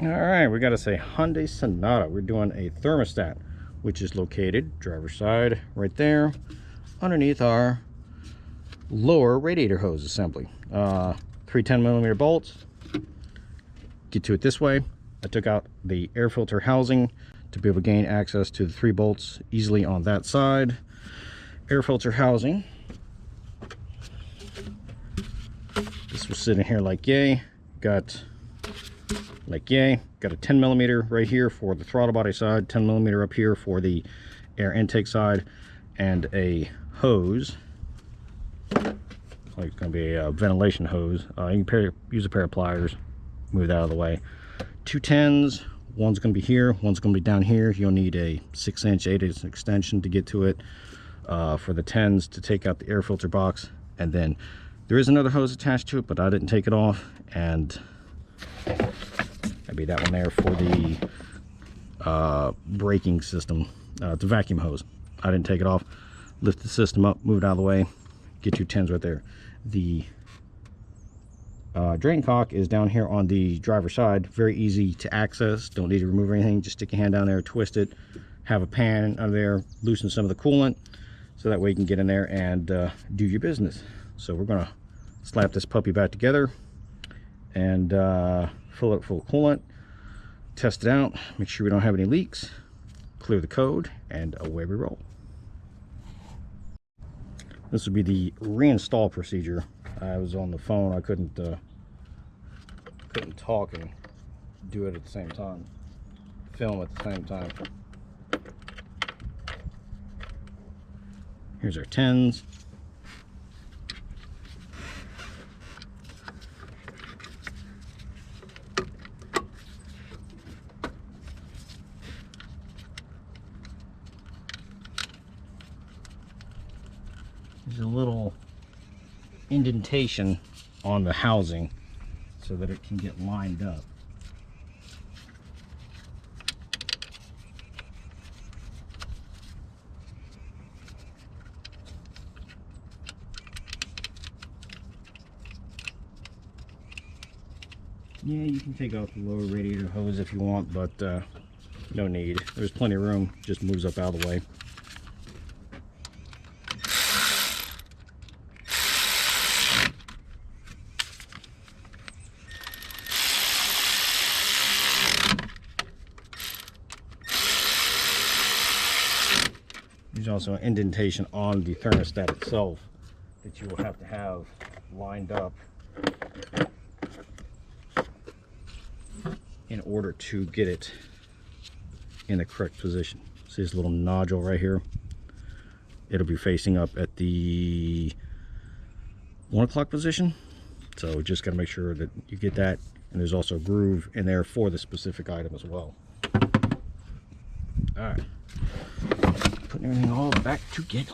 All right, we got to say Hyundai Sonata. We're doing a thermostat, which is located driver's side right there underneath our lower radiator hose assembly. 310mm bolts. Get to it this way. I took out the air filter housing to be able to gain access to the 3 bolts easily on that side. Air filter housing. This was sitting here like yay. Got a 10mm right here for the throttle body side, 10mm up here for the air intake side, and a hose. Like it's going to be a ventilation hose. You can use a pair of pliers, move that out of the way. 2 10s, one's going to be here, one's going to be down here. You'll need a 6-inch 8-inch extension to get to it for the 10s to take out the air filter box. And then there is another hose attached to it, but I didn't take it off, and that'd be that one there for the braking system. It's a vacuum hose. I didn't take it off. Lift the system up, move it out of the way, get your 10s right there. The drain cock is down here on the driver's side. Very easy to access. Don't need to remove anything. Just stick your hand down there, twist it, have a pan under there, loosen some of the coolant, so that way you can get in there and do your business. So we're gonna slap this puppy back together and fill it full of coolant, test it out, make sure we don't have any leaks, clear the code, and away we roll. This would be the reinstall procedure. I was on the phone. I couldn't talk and do it at the same time, film at the same time. Here's our 10s. There's a little indentation on the housing so that it can get lined up. Yeah, you can take off the lower radiator hose if you want, but no need. There's plenty of room. Just moves up out of the way. There's also an indentation on the thermostat itself that you will have to have lined up in order to get it in the correct position. See this little nodule right here? It'll be facing up at the 1 o'clock position. So just got to make sure that you get that. And there's also a groove in there for the specific item as well. All right. Putting everything all back together.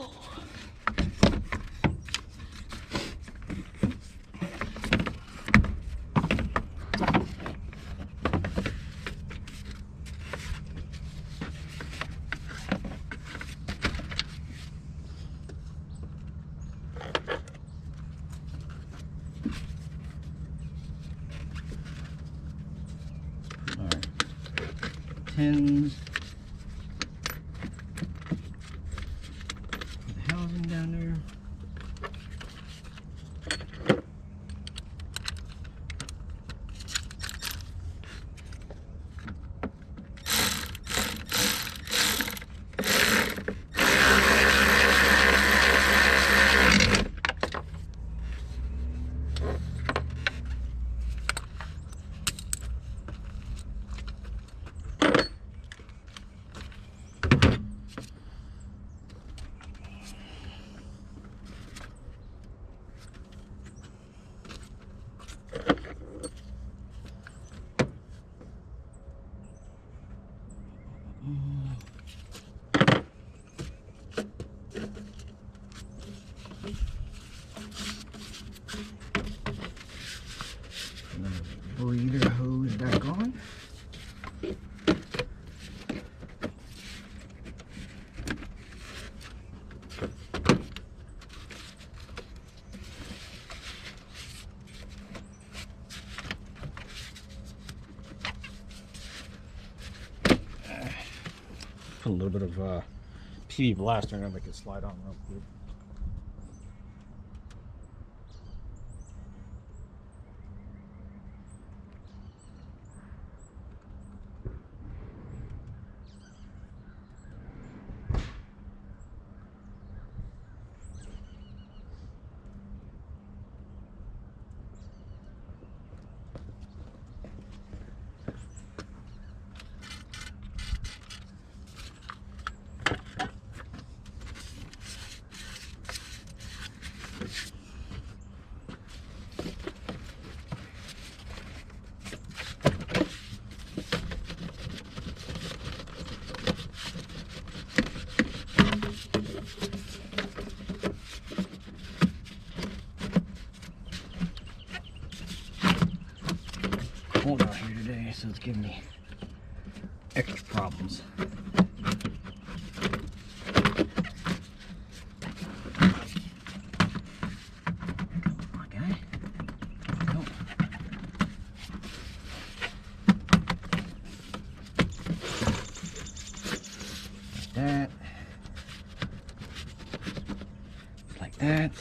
All right. 10s. Down there. Put a little bit of PV blaster in there, make it slide on real quick. Cold out here today, so it's giving me extra problems. Okay. Go. Like that. Like that.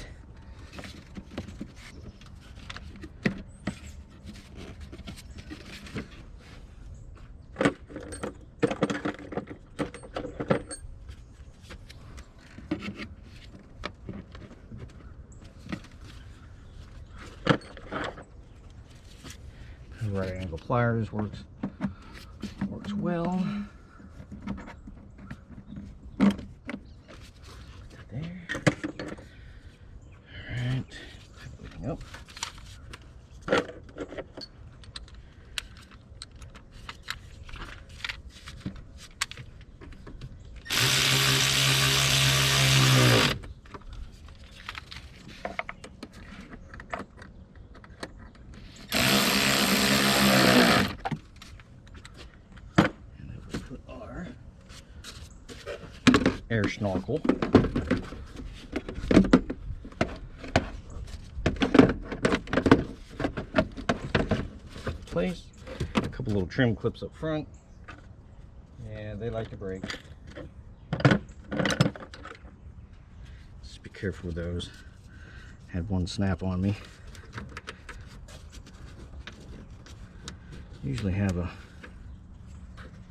Right angle pliers works well. Put that there. All right, everything up. Air snorkel. Place a couple little trim clips up front, and they like to break. Just be careful with those. Had one snap on me. Usually have a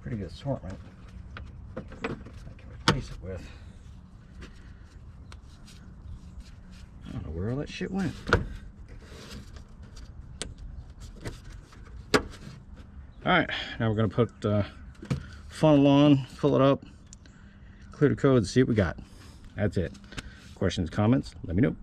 pretty good assortment I can replace it with. I don't know where all that shit went. Alright, now we're going to put funnel on, fill it up, clear the code, see what we got. That's it. Questions, comments, let me know.